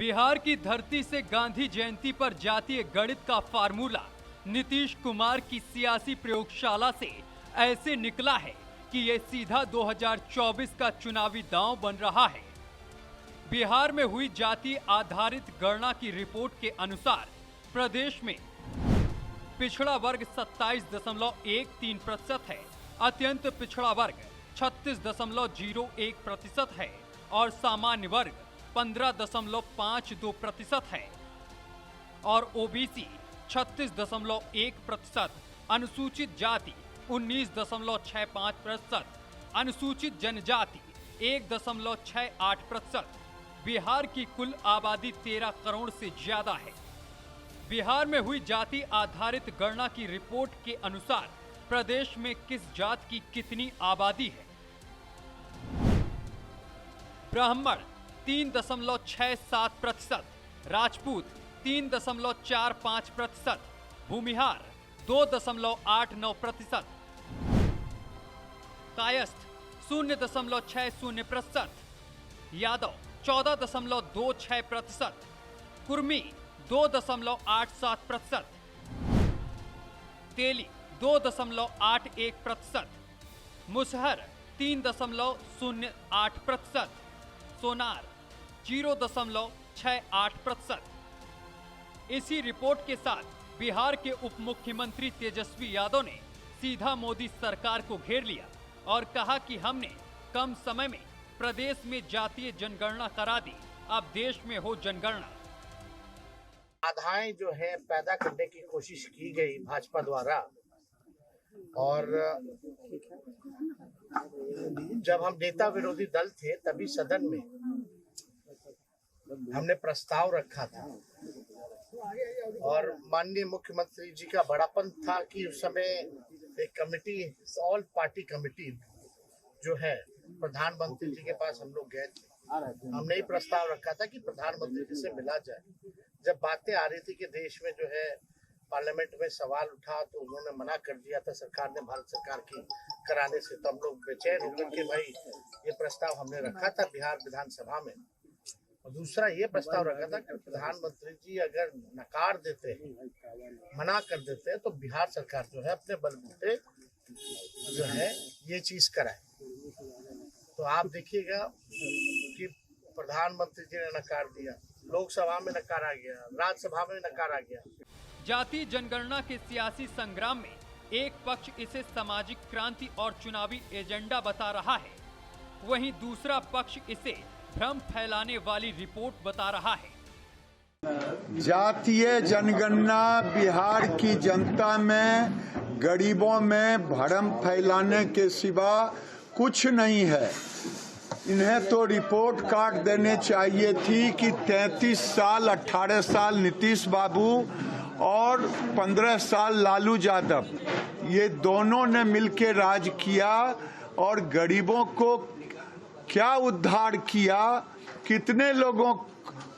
बिहार की धरती से गांधी जयंती पर जातीय गणित का फार्मूला नीतीश कुमार की सियासी प्रयोगशाला से ऐसे निकला है कि ये सीधा 2024 का चुनावी दांव बन रहा है। बिहार में हुई जाति आधारित गणना की रिपोर्ट के अनुसार प्रदेश में पिछड़ा वर्ग 27.13% है, अत्यंत पिछड़ा वर्ग 36.01% है और सामान्य वर्ग 15.52% है और ओबीसी 36.1%, अनुसूचित जाति 19.65%, अनुसूचित जनजाति 1.68%। बिहार की कुल आबादी 13 करोड़ से ज्यादा है। बिहार में हुई जाति आधारित गणना की रिपोर्ट के अनुसार प्रदेश में किस जात की कितनी आबादी है। ब्राह्मण 3.67%, राजपूत 3.45%, भूमिहार 2.89%, कायस्थ 0.60%, यादव 14.26%, कुर्मी 2.87%, तेली 2.81%, मुसहर 3.08%, सोनार 0.68%। इसी रिपोर्ट के साथ बिहार के उप मुख्यमंत्री तेजस्वी यादव ने सीधा मोदी सरकार को घेर लिया और कहा कि हमने कम समय में प्रदेश में जातीय जनगणना करा दी, अब देश में हो जनगणना। बाधाएं जो है पैदा करने की कोशिश की गई भाजपा द्वारा, और जब हम नेता विरोधी दल थे तभी सदन में हमने प्रस्ताव रखा था और माननीय मुख्यमंत्री जी का बड़ापन था कि उस समय एक कमेटी, ऑल पार्टी कमेटी जो है, प्रधानमंत्री जी के पास हम लोग गए थे। हमने ही प्रस्ताव रखा था कि प्रधानमंत्री जी से मिला जाए। जब बातें आ रही थी कि देश में जो है पार्लियामेंट में सवाल उठा तो उन्होंने मना कर दिया था सरकार ने, भारत सरकार की कराने से। तो हम लोग बेचैन हो गए कि भाई ये प्रस्ताव हमने रखा था बिहार विधानसभा में। और दूसरा ये प्रस्ताव रखा था कि प्रधानमंत्री जी अगर नकार देते हैं, मना कर देते हैं, तो बिहार सरकार जो है अपने बलबूते जो है ये चीज कराए। तो आप देखिएगा कि प्रधानमंत्री जी ने नकार दिया, लोकसभा में नकारा गया, राज्यसभा में नकारा गया। जातीय जनगणना के सियासी संग्राम में एक पक्ष इसे सामाजिक क्रांति और चुनावी एजेंडा बता रहा है, वहीं दूसरा पक्ष इसे भ्रम फैलाने वाली रिपोर्ट बता रहा है। जातीय जनगणना बिहार की जनता में, गरीबों में भ्रम फैलाने के सिवा कुछ नहीं है। इन्हें तो रिपोर्ट कार्ड देने चाहिए थी कि 33 साल 18 साल नीतीश बाबू और 15 साल लालू यादव, ये दोनों ने मिलकर राज किया और गरीबों को क्या उद्धार किया, कितने लोगों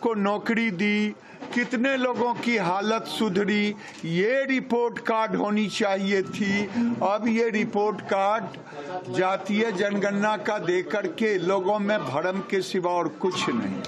को नौकरी दी, कितने लोगों की हालत सुधरी, ये रिपोर्ट कार्ड होनी चाहिए थी। अब ये रिपोर्ट कार्ड जातीय जनगणना का देकर के लोगों में भ्रम के सिवा और कुछ नहीं।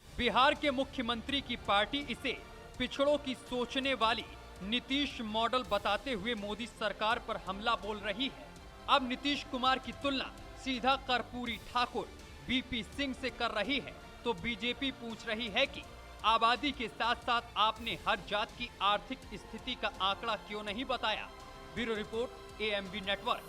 बिहार के मुख्यमंत्री की पार्टी इसे पिछड़ों की सोचने वाली नीतीश मॉडल बताते हुए मोदी सरकार पर हमला बोल रही है। अब नीतीश कुमार की तुलना सीधा कर्पूरी ठाकुर बीपी सिंह से कर रही है, तो बीजेपी पूछ रही है कि आबादी के साथ साथ आपने हर जात की आर्थिक स्थिति का आंकड़ा क्यों नहीं बताया। Bureau report, AMB network.